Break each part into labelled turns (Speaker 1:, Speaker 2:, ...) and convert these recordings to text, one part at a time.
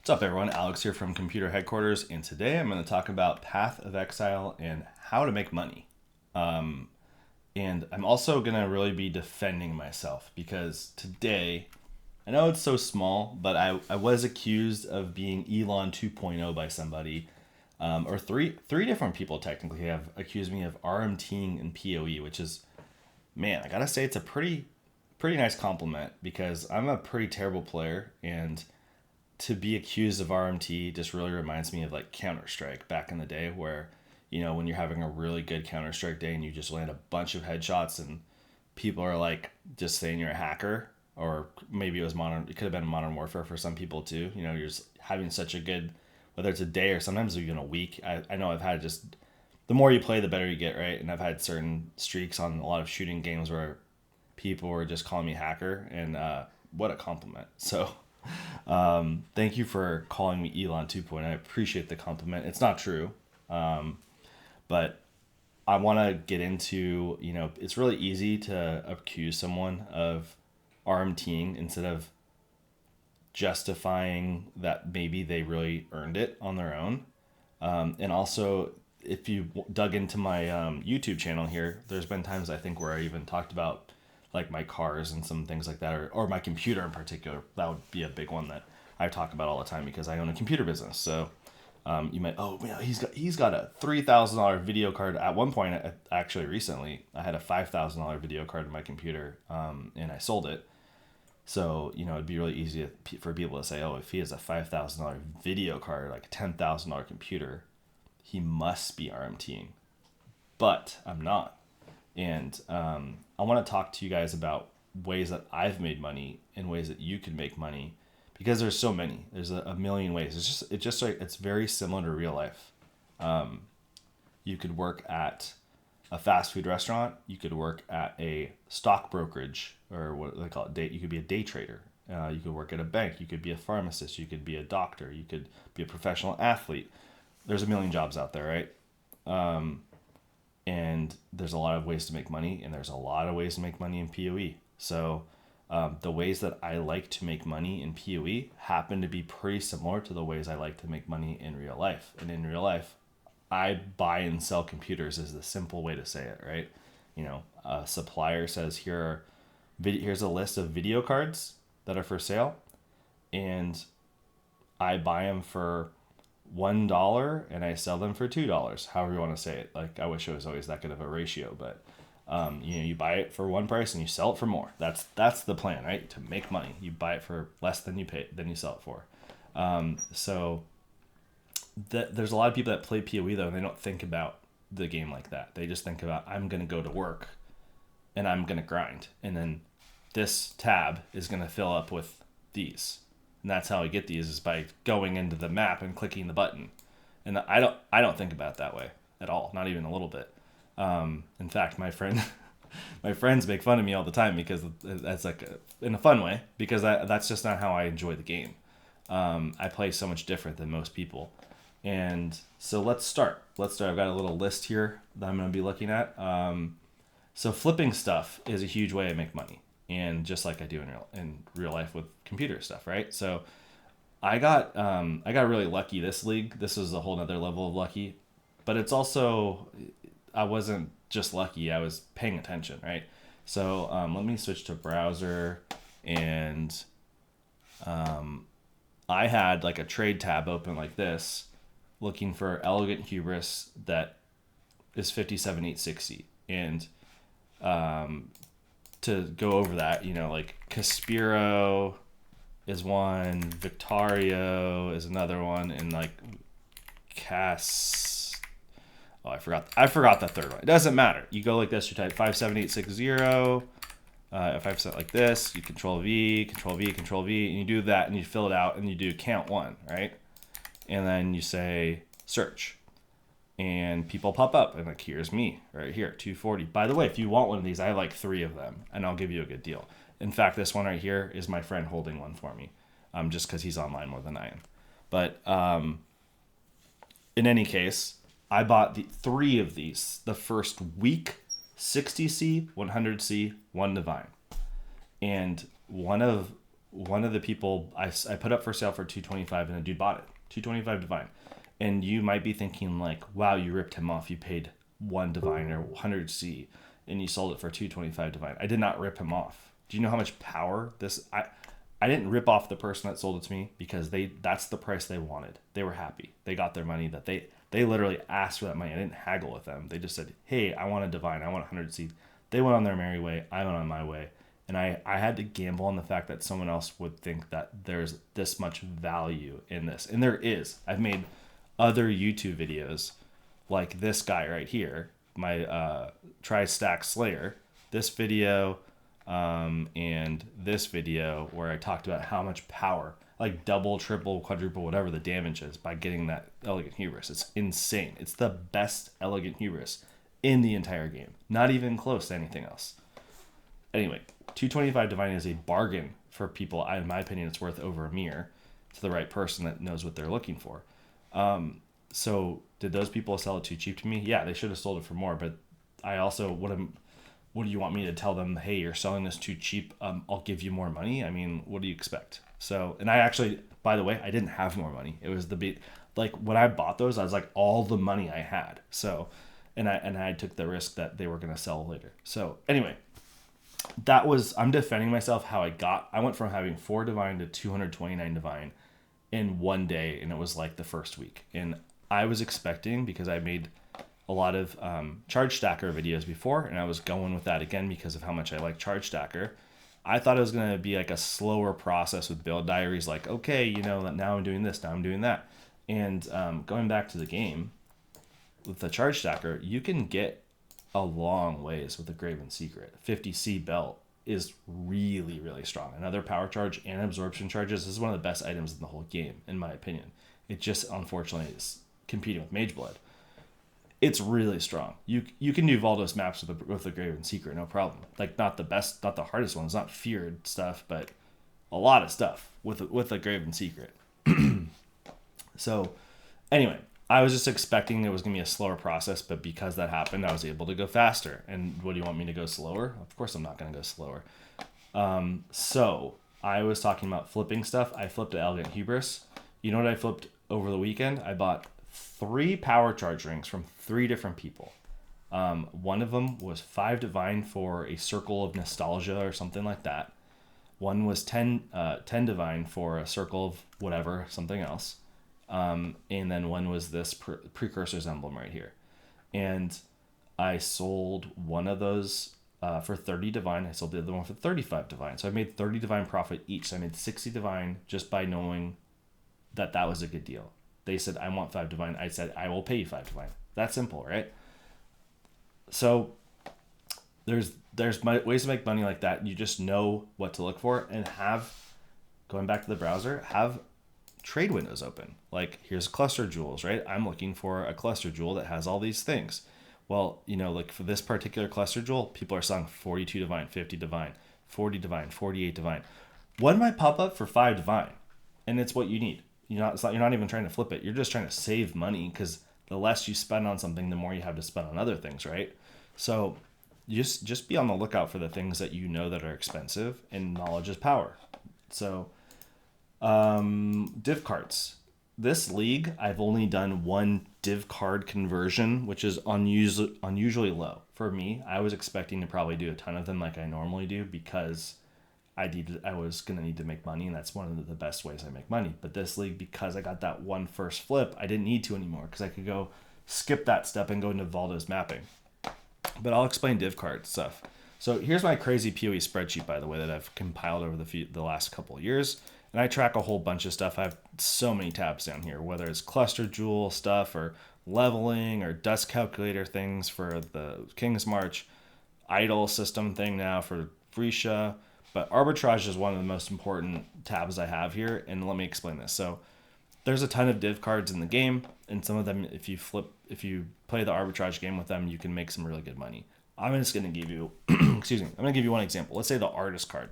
Speaker 1: What's up, everyone? Alex here from Computer Headquarters, and today I'm going to talk about Path of Exile and how to make money. And I'm also going to really be defending myself because today, I know it's so small, but I was accused of being Elon 2.0 by somebody, or three different people technically have accused me of RMTing and POE, which is, man, I gotta say it's a pretty nice compliment because I'm a pretty terrible player, and to be accused of RMT just really reminds me of like Counter-Strike back in the day where, when you're having a really good Counter-Strike day and you just land a bunch of headshots and people are like just saying you're a hacker, or maybe it could have been Modern Warfare for some people too. You're just having such a good, whether it's a day or sometimes even a week. I know I've had just, the more you play, the better you get, right? And I've had certain streaks on a lot of shooting games where people were just calling me hacker, and what a compliment. So thank you for calling me Elon 2.0. I appreciate the compliment. It's not true, but I want to get into, it's really easy to accuse someone of RMTing instead of justifying that maybe they really earned it on their own. And also, if you dug into my YouTube channel here, there's been times I think where I even talked about like my cars and some things like that, or my computer in particular. That would be a big one that I talk about all the time because I own a computer business. So you might, he's got a $3,000 video card. At one point, actually recently, I had a $5,000 video card in my computer, and I sold it. So it'd be really easy for people to say, oh, if he has a $5,000 video card, like a $10,000 computer, he must be RMTing. But I'm not. And I want to talk to you guys about ways that I've made money and ways that you can make money, because there's so many. There's a million ways. It's very similar to real life. You could work at a fast food restaurant. You could work at a stock brokerage, or what they call it. You could be a day trader. You could work at a bank. You could be a pharmacist. You could be a doctor. You could be a professional athlete. There's a million jobs out there, right? And there's a lot of ways to make money, and there's a lot of ways to make money in POE. So the ways that I like to make money in POE happen to be pretty similar to the ways I like to make money in real life. And in real life, I buy and sell computers is the simple way to say it, right? A supplier says, here's a list of video cards that are for sale, and I buy them for $1 and I sell them for $2. However you want to say it. Like, I wish it was always that good of a ratio, but you buy it for one price and you sell it for more. That's the plan, right? To make money, you buy it for less than you sell it for. So there's a lot of people that play POE though, and they don't think about the game like that. They just think about, I'm gonna go to work and I'm gonna grind, and then this tab is gonna fill up with these. And that's how I get these, is by going into the map and clicking the button. And I don't think about it that way at all, not even a little bit. In fact, my friends make fun of me all the time because that's in a fun way, because that's just not how I enjoy the game. I play so much different than most people. And so let's start. I've got a little list here that I'm going to be looking at. So flipping stuff is a huge way I make money. And just like I do in real life with computer stuff, right? So I got really lucky this league. This is a whole nother level of lucky, but it's also, I wasn't just lucky. I was paying attention, right? So let me switch to browser, and I had like a trade tab open like this, looking for Elegant Hubris that is 57,860, and to go over that, like Caspiro is one, Victario is another one, and like I forgot the third one. It doesn't matter. You go like this, you type 57860, if I set like this, you control V, and you do that, and you fill it out, and you do count one, right? And then you say search, and people pop up, and like, here's me right here, 240. By the way, if you want one of these, I have like 3 of them, and I'll give you a good deal. In fact, this one right here is my friend holding one for me, just because he's online more than I am. But in any case, I bought 3 of these the first week, 60C, 100C, 1 Divine. And one of one of the people I put up for sale for 225 and a dude bought it. 225 divine. And you might be thinking like, wow, you ripped him off. You paid 1 divine or 100 C and you sold it for 225 divine. I did not rip him off. Do you know how much power this I didn't rip off the person that sold it to me because that's the price they wanted. They were happy. They got their money that they literally asked for that money. I didn't haggle with them. They just said, "Hey, I want a divine. I want 100 C." They went on their merry way. I went on my way. And I had to gamble on the fact that someone else would think that there's this much value in this. And there is. I've made other YouTube videos like this guy right here, my Tri-Stack Slayer. This video and this video where I talked about how much power, like double, triple, quadruple, whatever the damage is by getting that Elegant Hubris. It's insane. It's the best Elegant Hubris in the entire game. Not even close to anything else. Anyway, 225 divine is a bargain for people. In my opinion, it's worth over a mirror to the right person that knows what they're looking for. So did those people sell it too cheap to me? Yeah, they should have sold it for more. But I also, what do you want me to tell them? Hey, you're selling this too cheap. I'll give you more money. I mean, what do you expect? So, and I actually, by the way, I didn't have more money. It was like when I bought those, I was like all the money I had. So, and I took the risk that they were going to sell later. So anyway, I'm defending myself how I went from having 4 divine to 229 divine in one day. And it was like the first week. And I was expecting, because I made a lot of charge stacker videos before, and I was going with that again because of how much I like charge stacker. I thought it was going to be like a slower process with build diaries, like, okay, now I'm doing this, now I'm doing that. And going back to the game, with the charge stacker, you can get a long ways with the Graven Secret. 50C belt is really, really strong. Another power charge and absorption charges. This is one of the best items in the whole game, in my opinion. It just, unfortunately, is competing with Mage Blood. It's really strong. You can do Valdo's maps with the Graven Secret, no problem. Like, not the best, not the hardest ones, not feared stuff, but a lot of stuff with the Graven Secret. So, anyway, I was just expecting it was going to be a slower process, but because that happened, I was able to go faster. And what do you want me to go slower? Of course I'm not going to go slower. So, I was talking about flipping stuff. I flipped an Elegant Hubris. You know what I flipped over the weekend? I bought 3 power charge rings from 3 different people. One of them was 5 divine for a circle of nostalgia or something like that. One was 10 divine for a circle of whatever, something else. And then one was this precursor's emblem right here. And I sold one of those for 30 divine. I sold the other one for 35 divine. So I made 30 divine profit each. So I made 60 divine just by knowing that was a good deal. They said, I want 5 divine. I said, I will pay you 5 divine. That's simple, right? So there's ways to make money like that. You just know what to look for, and going back to the browser, have trade windows open. Like, here's cluster jewels, right? I'm looking for a cluster jewel that has all these things. Well, like for this particular cluster jewel, people are selling 42 divine, 50 divine, 40 divine, 48 divine. One might pop up for 5 divine, and it's what you need. You're not even trying to flip it. You're just trying to save money, because the less you spend on something, the more you have to spend on other things, right? So just be on the lookout for the things that you know that are expensive, and knowledge is power. So div cards. This league, I've only done 1 div card conversion, which is unusually low. For me, I was expecting to probably do a ton of them like I normally do, because I was going to need to make money, and that's one of the best ways I make money. But this league, because I got that one first flip, I didn't need to anymore, because I could go skip that step and go into Valdo's mapping. But I'll explain div card stuff. So here's my crazy POE spreadsheet, by the way, that I've compiled over the last couple of years. And I track a whole bunch of stuff. I have so many tabs down here, whether it's cluster jewel stuff or leveling or dust calculator things for the King's March, idol system thing now for Freesia. But arbitrage is one of the most important tabs I have here, and let me explain this. So there's a ton of div cards in the game, and some of them, if you play the arbitrage game with them, you can make some really good money. I'm just going to give you, I'm going to give you one example. Let's say the artist card.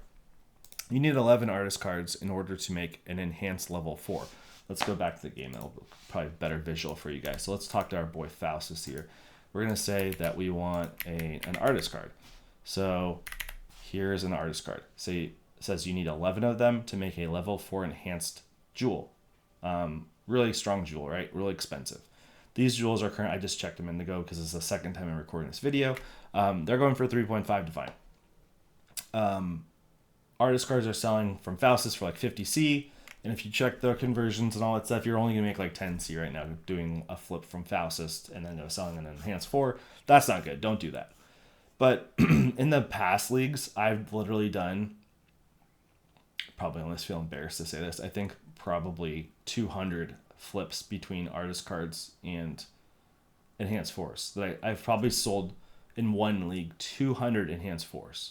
Speaker 1: You need 11 artist cards in order to make an enhanced level 4. Let's go back to the game. That'll be probably better visual for you guys. So let's talk to our boy Faustus here. We're going to say that we want an artist card. So here's an artist card. Say It says you need 11 of them to make a level 4 enhanced jewel. Really strong jewel, right? Really expensive. These jewels are current. I just checked them in to go because it's the second time I'm recording this video. They're going for 3.5 divine. Artist cards are selling from Faustus for like 50C. And if you check the conversions and all that stuff, you're only going to make like 10C right now doing a flip from Faustus and then selling an enhanced 4. That's not good. Don't do that. But in the past leagues, I've literally done, probably almost feel embarrassed to say this, I think probably 200 flips between artist cards and enhanced 4s. I've probably sold in one league 200 enhanced 4s.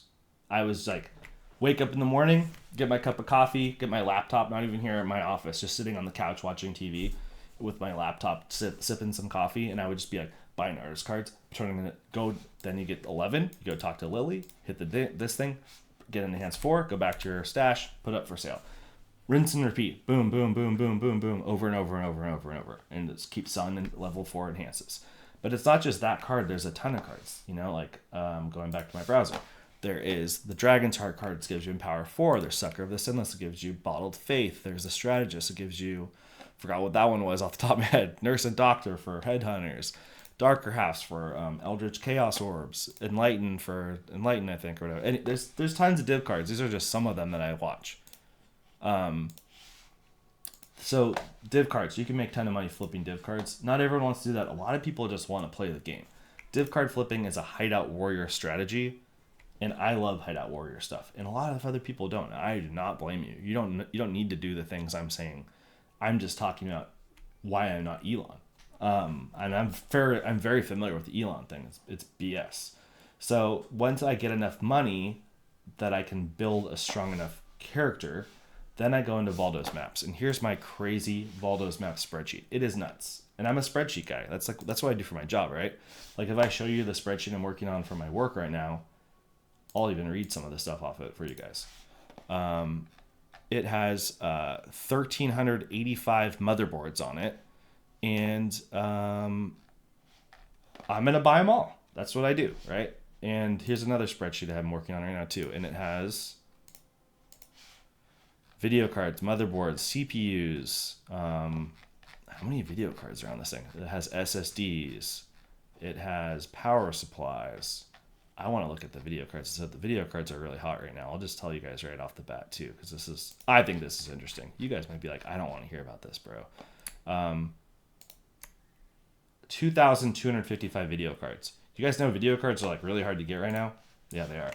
Speaker 1: I was like, wake up in the morning, get my cup of coffee, get my laptop, not even here in my office, just sitting on the couch watching TV with my laptop, sipping some coffee, and I would just be like, buying artist cards, turning it, go, then you get 11, you go talk to Lily, hit this thing, get an enhanced 4, go back to your stash, put up for sale. Rinse and repeat, boom, boom, boom, boom, boom, boom, over and over and over and over and over, and just keep selling in level 4 enhances. But it's not just that card, there's a ton of cards, like going back to my browser. There is the Dragon's Heart cards, gives you Empower 4. There's Sucker of the Sinless, it gives you Bottled Faith. There's the Strategist, it gives you, forgot what that one was off the top of my head, Nurse and Doctor for Headhunters. Darker Halves for Eldritch Chaos Orbs. Enlighten for Enlighten, I think, or whatever. And there's tons of div cards. These are just some of them that I watch. So div cards, you can make a ton of money flipping div cards. Not everyone wants to do that. A lot of people just want to play the game. Div card flipping is a hideout warrior strategy. And I love hideout warrior stuff, and a lot of other people don't. I do not blame you. You don't need to do the things I'm saying. I'm just talking about why I'm not Elon. And I'm very familiar with the Elon thing. It's BS. So once I get enough money that I can build a strong enough character, then I go into Valdo's maps. And here's my crazy Valdo's map spreadsheet. It is nuts. And I'm a spreadsheet guy. That's what I do for my job, right? Like if I show you the spreadsheet I'm working on for my work right now, I'll even read some of the stuff off of it for you guys. It has 1,385 motherboards on it. And I'm going to buy them all. That's what I do, right? And here's another spreadsheet I'm working on right now too. And it has video cards, motherboards, CPUs. How many video cards are on this thing? It has SSDs. It has power supplies. I want to look at the video cards. So the video cards are really hot right now. I'll just tell you guys right off the bat too, because I think this is interesting. You guys might be like, I don't want to hear about this, bro. 2,255 video cards. You guys know video cards are like really hard to get right now? Yeah, they are.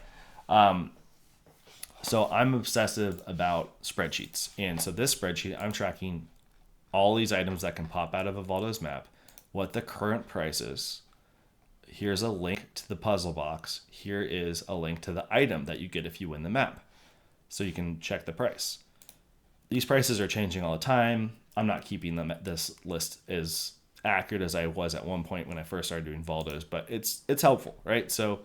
Speaker 1: So I'm obsessive about spreadsheets. And so this spreadsheet, I'm tracking all these items that can pop out of a Valdo's map, what the current price is. Here's a link to the puzzle box. Here is a link to the item that you get if you win the map. So you can check the price. These prices are changing all the time. I'm not keeping this list as accurate as I was at one point when I first started doing Valdo's, but it's helpful, right? So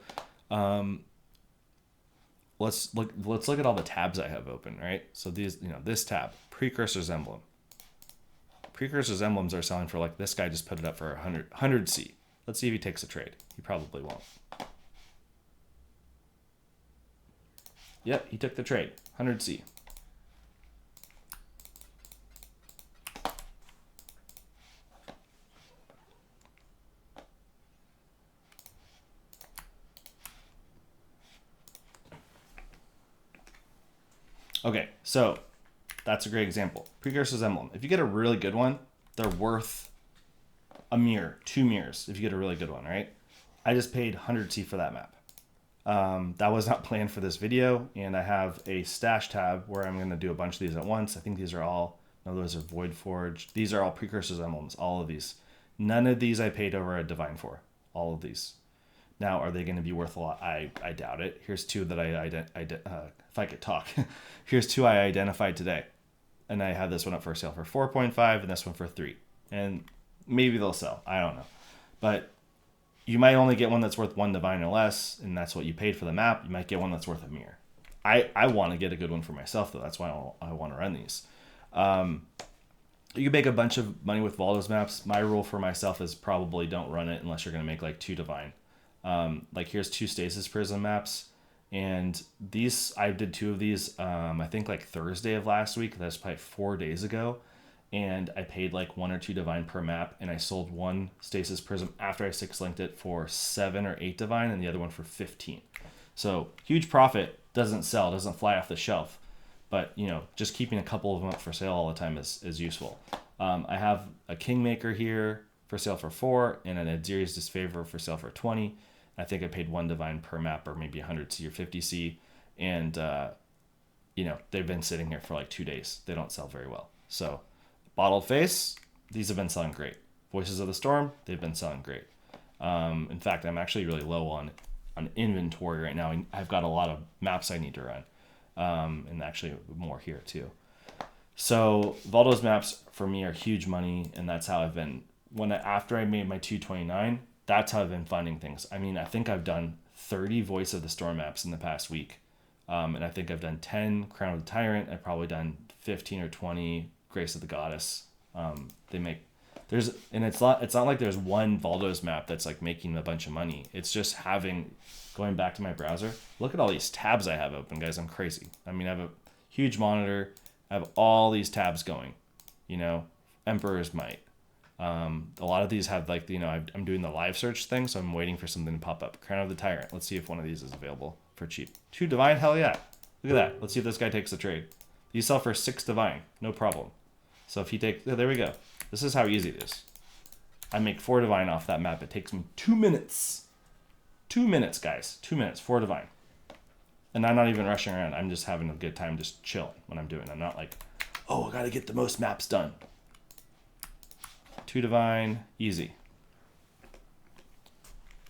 Speaker 1: let's look at all the tabs I have open, right? So these, this tab, Precursor's Emblem. Precursor's Emblems are selling for, like, this guy just put it up for 100C. Let's see if he takes a trade. He probably won't. Yep, he took the trade. 100C. Okay, so that's a great example. Precursor's Emblem. If you get a really good one, they're worth a mirror, 2 mirrors, if you get a really good one, right? I just paid 100C for that map. That was not planned for this video, and I have a stash tab where I'm going to do a bunch of these at once. I think these are all, no, those are Void Forge. These are all Precursor's Emblems, all of these. None of these I paid over a Divine for, all of these. Now, are they going to be worth a lot? I doubt it. Here's 2 that if I could talk, here's 2 I identified today. And I had this one up for sale for 4.5 and this one for 3. And maybe they'll sell. I don't know. But you might only get one that's worth 1 divine or less, and that's what you paid for the map. You might get one that's worth a mirror. I want to get a good one for myself, though. That's why I want to run these. You can make a bunch of money with Valdo's maps. My rule for myself is probably don't run it unless you're going to make like 2 divine. Like here's 2 Stasis Prism maps. And these, I did 2 of these, I think like Thursday of last week. That's probably 4 days ago. And I paid like 1 or 2 divine per map, and I sold one stasis prism after I 6 linked it for 7 or 8 divine, and the other one for 15. So huge profit. Doesn't sell, doesn't fly off the shelf, but just keeping a couple of them up for sale all the time is useful. I have a Kingmaker here for sale for 4, and an Adziri's Disfavor for sale for 20. I think I paid 1 divine per map, or maybe 100C or 50C, and they've been sitting here for like 2 days. They don't sell very well. So Bottled Face, these have been selling great. Voices of the Storm, they've been selling great. In fact, I'm actually really low on inventory right now. I've got a lot of maps I need to run, and actually more here too. So Valdo's maps for me are huge money, and that's how I've been. After I made my 229, that's how I've been finding things. I mean, I think I've done 30 Voice of the Storm maps in the past week, and I think I've done 10 Crown of the Tyrant. I've probably done 15 or 20 Grace of the Goddess. It's not like there's one Valdo's map that's like making a bunch of money. It's just going back to my browser. Look at all these tabs I have open, guys. I'm crazy. I mean, I have a huge monitor. I have all these tabs going. Emperor's Might. A lot of these have like I'm doing the live search thing, so I'm waiting for something to pop up. Crown of the Tyrant. Let's see if one of these is available for cheap. 2 divine. Hell yeah! Look at that. Let's see if this guy takes the trade. These sell for 6 divine. No problem. So if he takes, there we go. This is how easy it is. I make 4 divine off that map. It takes me 2 minutes. 2 minutes, guys. 2 minutes. 4 divine. And I'm not even rushing around. I'm just having a good time, just chilling when I'm doing it. I'm not like, oh, I got to get the most maps done. 2 divine, easy.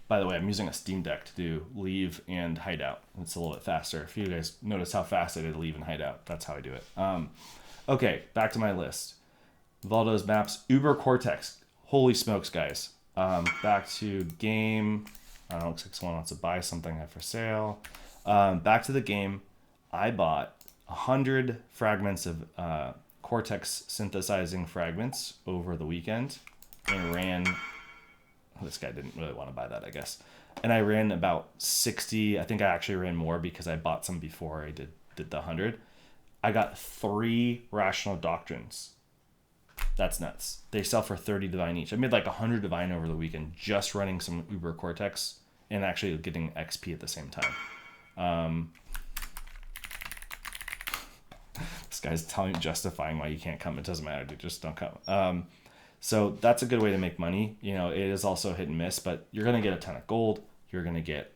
Speaker 1: By the way, I'm using a Steam Deck to do leave and hideout. It's a little bit faster. If you guys notice how fast I did leave and hideout, that's how I do it. Okay, back to my list. Valdo's maps, Uber Cortex. Holy smokes, guys. Back to game. I don't know, looks like someone wants to buy something I have for sale. Back to the game. I bought 100 fragments of Cortex synthesizing fragments over the weekend and ran. This guy didn't really want to buy that, I guess. And I ran about 60. I think I actually ran more because I bought some before I did the 100. I got 3 Rational Doctrines. That's nuts. They sell for 30 divine each. I made like 100 divine over the weekend just running some Uber Cortex and actually getting XP at the same time. This guy's justifying why you can't come. It doesn't matter, dude. Just don't come. So that's a good way to make money. It is also hit and miss, but you're going to get a ton of gold. You're going to get,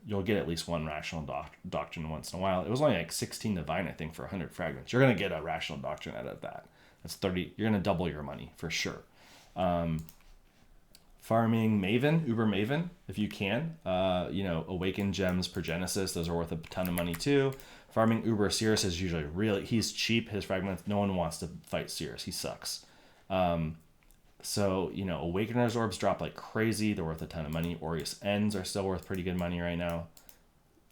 Speaker 1: you'll get at least 1 Rational Doctrine once in a while. It was only like 16 divine, I think, for 100 fragments. You're going to get a Rational Doctrine out of that. That's 30. You're going to double your money for sure. Farming Maven, Uber Maven, if you can. Awakened Gems per Genesis, those are worth a ton of money too. Farming Uber Cirrus is usually he's cheap. His fragments, no one wants to fight Cirrus. He sucks. Awakener's Orbs drop like crazy. They're worth a ton of money. Aureus Ends are still worth pretty good money right now.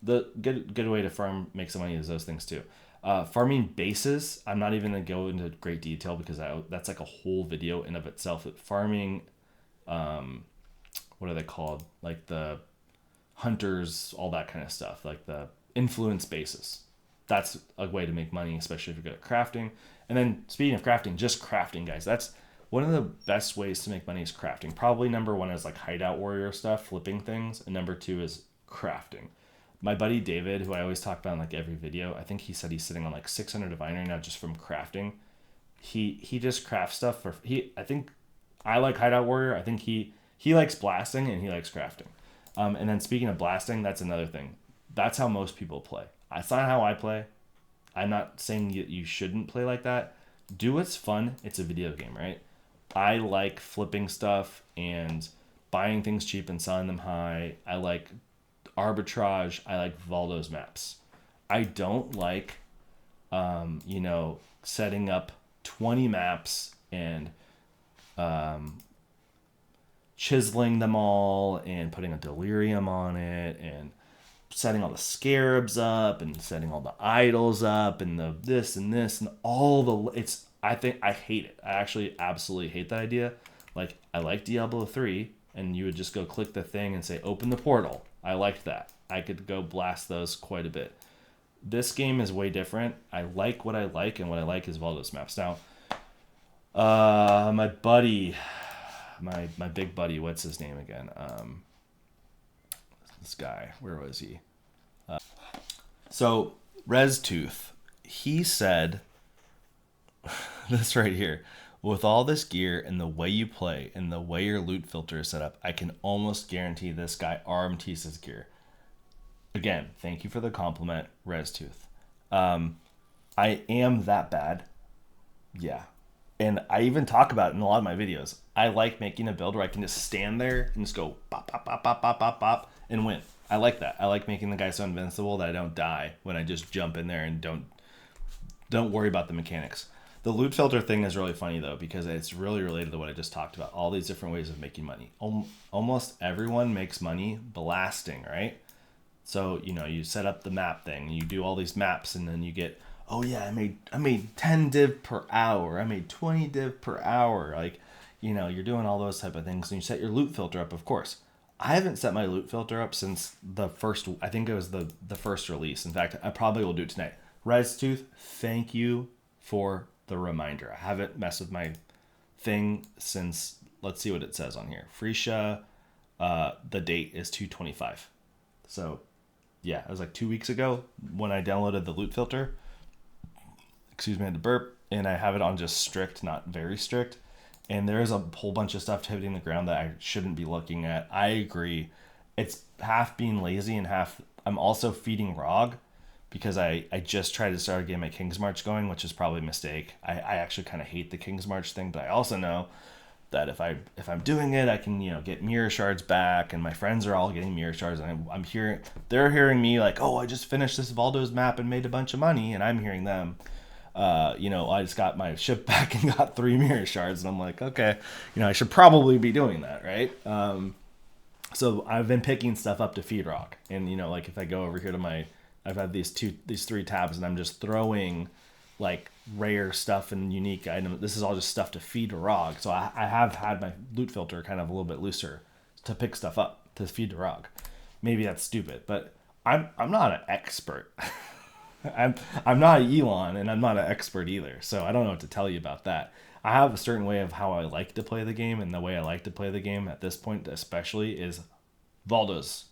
Speaker 1: The good way to make some money is those things too. Farming bases, I'm not even going to go into great detail because that's like a whole video in of itself. Farming, what are they called? Like the hunters, all that kind of stuff. Like the influence bases. That's a way to make money, especially if you're good at crafting. And then speaking of crafting, just crafting, guys. That's one of the best ways to make money is crafting. Probably number 1 is like hideout warrior stuff, flipping things. And number 2 is crafting. My buddy David, who I always talk about in like every video, I think he said he's sitting on like 600 divine right now just from crafting. He just crafts stuff I think I like hideout warrior. I think he likes blasting and he likes crafting. And then speaking of blasting, that's another thing. That's how most people play. That's not how I play. I'm not saying you shouldn't play like that. Do what's fun. It's a video game, right? I like flipping stuff and buying things cheap and selling them high. I like arbitrage. I like Valdo's maps. I don't like, setting up 20 maps and chiseling them all and putting a delirium on it and setting all the scarabs up and setting all the idols up and the this and this and all the I hate it. I actually absolutely hate that idea. Like I like Diablo 3 and you would just go click the thing and say open the portal. I liked that. I could go blast those quite a bit. This game is way different. I like what I like, and what I like is Valdo's maps. Now, my buddy, my big buddy, what's his name again? This guy, where was he? So ResTooth, he said this right here. With all this gear and the way you play and the way your loot filter is set up, I can almost guarantee this guy RMTs his gear. Again, thank you for the compliment, ResTooth. I am that bad. Yeah. And I even talk about it in a lot of my videos. I like making a build where I can just stand there and just go pop, pop, pop, pop, pop, pop, pop, and win. I like that. I like making the guy so invincible that I don't die when I just jump in there and don't worry about the mechanics. The loot filter thing is really funny, though, because it's really related to what I just talked about. All these different ways of making money. Almost everyone makes money blasting, right? So, you set up the map thing, you do all these maps, and then you get, oh yeah, I made 10 div per hour, I made 20 div per hour. Like, you're doing all those type of things, and you set your loot filter up, of course. I haven't set my loot filter up since I think it was the first release. In fact, I probably will do it tonight. ResTooth, thank you for the reminder. I haven't messed with my thing since, let's see what it says on here. Freesia, the date is 2/25. So, yeah, it was like 2 weeks ago when I downloaded the loot filter. Excuse me, I had to burp. And I have it on just strict, not very strict. And there is a whole bunch of stuff hitting the ground that I shouldn't be looking at. I agree. It's half being lazy and half... I'm also feeding ROG because I just tried to start getting my King's March going, which is probably a mistake. I actually kind of hate the King's March thing, but I also know that if I'm doing it, I can get mirror shards back, and my friends are all getting mirror shards, and they're hearing me like, oh, I just finished this Valdo's map and made a bunch of money, and I'm hearing them. I just got my ship back and got 3 mirror shards, and I'm like, okay, I should probably be doing that, right? So I've been picking stuff up to feed rock, and like if I go over here to I've had these 3 tabs, and I'm just throwing like rare stuff and unique items. This is all just stuff to feed ROG. So I have had my loot filter kind of a little bit looser to pick stuff up to feed to ROG. Maybe that's stupid, but I'm not an expert. I'm not Elon, and I'm not an expert either. So I don't know what to tell you about that. I have a certain way of how I like to play the game, and the way I like to play the game at this point especially is Valdo's.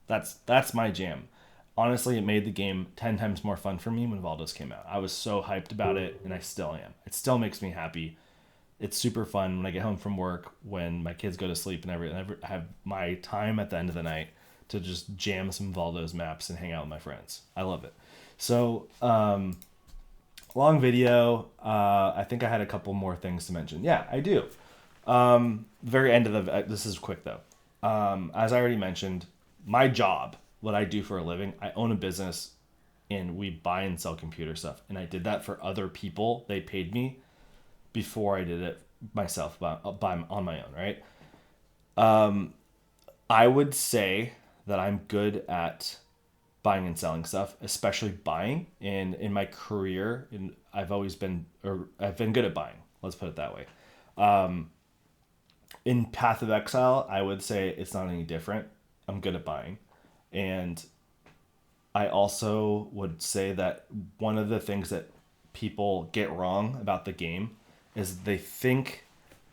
Speaker 1: That's my jam. Honestly, it made the game 10 times more fun for me when Valdo's came out. I was so hyped about it, and I still am. It still makes me happy. It's super fun when I get home from work, when my kids go to sleep and everything. I have my time at the end of the night to just jam some Valdo's maps and hang out with my friends. I love it. So, long video. I think I had a couple more things to mention. Yeah, I do. Very end of this is quick though. As I already mentioned, my job, what I do for a living, I own a business and we buy and sell computer stuff. And I did that for other people. They paid me before I did it myself on my own, right? I would say that I'm good at buying and selling stuff, especially buying. And in my career, I've been good at buying. Let's put it that way. In Path of Exile, I would say it's not any different. I'm good at buying. And I also would say that one of the things that people get wrong about the game is they think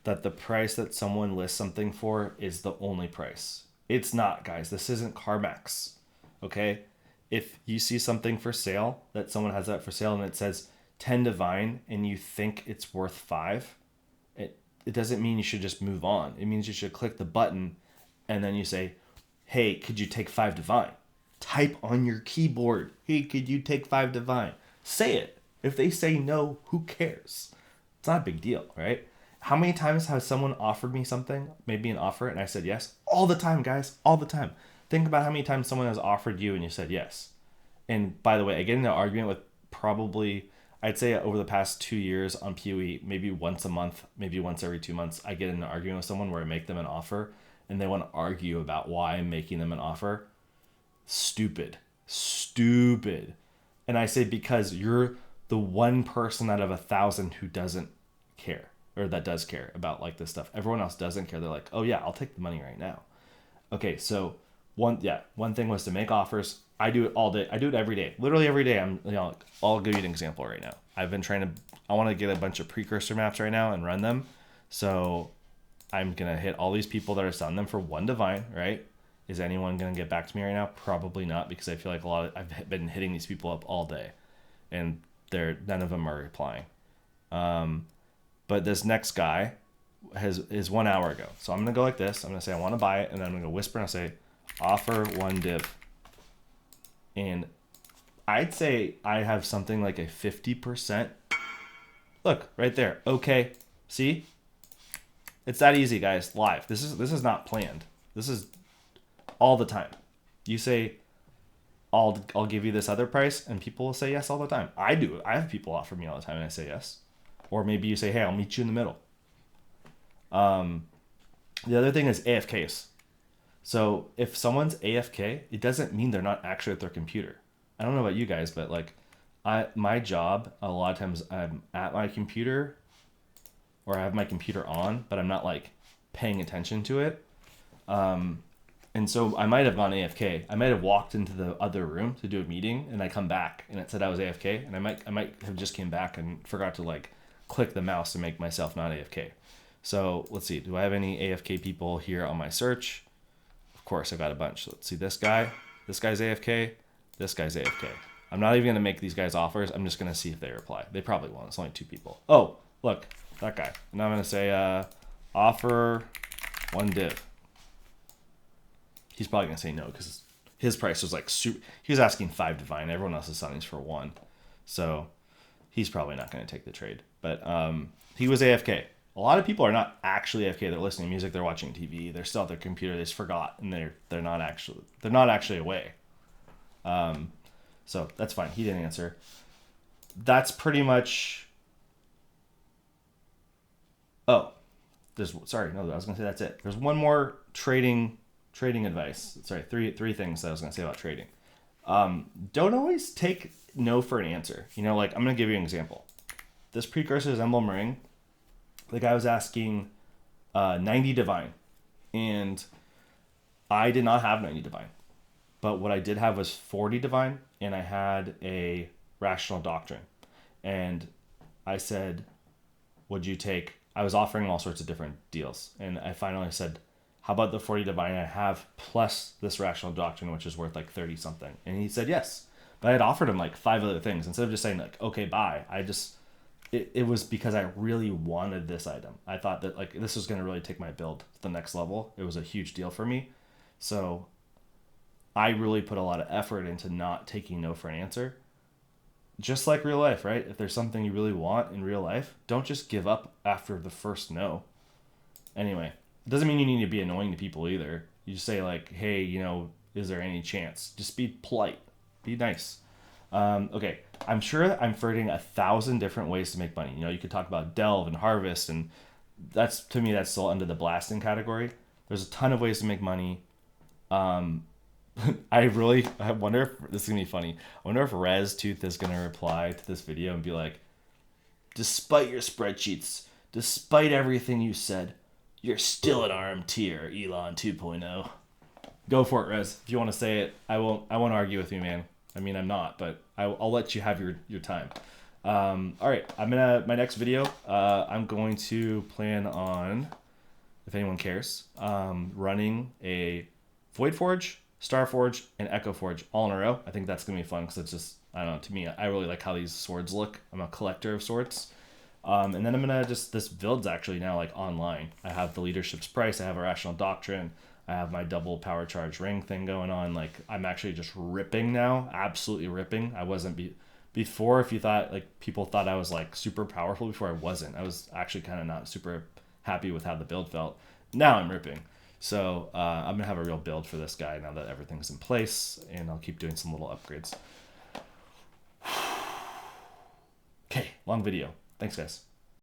Speaker 1: that the price that someone lists something for is the only price. It's not, guys. This isn't CarMax. Okay? If you see something for sale, that someone has that for sale and it says 10 divine and you think it's worth 5, it doesn't mean you should just move on. It means you should click the button and then you say, hey, could you take 5 divine? Type on your keyboard, hey, could you take 5 divine? Say it. If they say no, who cares? It's not a big deal, right? How many times has someone offered me something, made me an offer, and I said yes? All the time, guys, all the time. Think about how many times someone has offered you and you said yes. And by the way, I get into an argument with probably, I'd say over the past 2 years on POE, maybe once a month, maybe once every 2 months, I get into an argument with someone where I make them an offer and they want to argue about why I'm making them an offer. Stupid. And I say, because you're the one person out of 1,000 who doesn't care, or that does care about like this stuff. Everyone else doesn't care. They're like, oh yeah, I'll take the money right now. Okay, so one thing was to make offers. I do it all day. I do it every day. Literally every day. I'll give you an example right now. I want to get a bunch of precursor maps right now and run them. So I'm going to hit all these people that are selling them for 1 divine, right? Is anyone going to get back to me right now? Probably not, because I feel like I've been hitting these people up all day and none of them are replying. But this next guy is 1 hour ago. So I'm going to go like this. I'm going to say, I want to buy it. And then I'm going to whisper and I'll say, offer 1 div. And I'd say I have something like a 50%. Look right there. Okay. See? It's that easy, guys. Live. This is not planned. This is all the time. You say, I'll give you this other price, and people will say yes all the time. I do it. I have people offer me all the time, and I say yes. Or maybe you say, hey, I'll meet you in the middle. The other thing is AFKs. So if someone's AFK, it doesn't mean they're not actually at their computer. I don't know about you guys, but like my job, a lot of times I'm at my computer or I have my computer on, but I'm not like paying attention to it. And so I might have gone AFK. I might have walked into the other room to do a meeting and I come back and it said I was AFK, and I might have just came back and forgot to like click the mouse to make myself not AFK. So let's see, do I have any AFK people here on my search? Of course, I've got a bunch. Let's see, this guy's AFK, this guy's AFK. I'm not even gonna make these guys offers. I'm just gonna see if they reply. They probably won't. It's only 2 people. Oh, look, that guy. And I'm gonna say offer 1 div. He's probably gonna say no because his price was like super. He was asking 5 divine. Everyone else is selling these for 1, so he's probably not gonna take the trade. But he was AFK. A lot of people are not actually AFK. They're listening to music. They're watching TV. They're still at their computer. They just forgot, and they're not actually away. So that's fine. He didn't answer. That's pretty much. Oh, I was gonna say that's it. There's one more trading advice. Sorry, three things that I was gonna say about trading. Don't always take no for an answer. Like I'm gonna give you an example. This precursor's emblem ring. The guy was asking 90 divine, and I did not have 90 divine. But what I did have was 40 divine, and I had a rational doctrine. And I said, would you take... I was offering him all sorts of different deals. And I finally said, how about the 40 divine I have plus this rational doctrine, which is worth like 30 something? And he said yes. But I had offered him like 5 other things. Instead of just saying like, okay, bye. It was because I really wanted this item. I thought that like this was going to really take my build to the next level. It was a huge deal for me. So I really put a lot of effort into not taking no for an answer. Just like real life, right? If there's something you really want in real life, don't just give up after the first no. Anyway, it doesn't mean you need to be annoying to people either. You just say like, hey, is there any chance? Just be polite. Be nice. Okay, I'm sure I'm forgetting 1,000 different ways to make money. You could talk about delve and harvest, and that's still under the blasting category. There's a ton of ways to make money. I wonder if this is gonna be funny. I wonder if ResTooth is gonna reply to this video and be like, despite your spreadsheets, despite everything you said, you're still an RM tier, Elon 2.0. Go for it, Rez. If you want to say it, I won't argue with you, man. I mean, I'm not, but I'll let you have your time. All right, my next video, I'm going to plan on, if anyone cares, running a Void Forge, Star Forge, and Echo Forge all in a row. I think that's gonna be fun because it's just, I don't know, to me, I really like how these swords look. I'm a collector of swords. And then I'm gonna this build's actually now like online. I have the leadership's price. I have a rational doctrine. I have my double power charge ring thing going on. Like I'm actually just ripping now, absolutely ripping. I wasn't before. If you thought like people thought I was like super powerful before, I wasn't. I was actually kind of not super happy with how the build felt. Now I'm ripping. So I'm gonna have a real build for this guy now that everything's in place, and I'll keep doing some little upgrades. Okay, long video. Thanks, guys.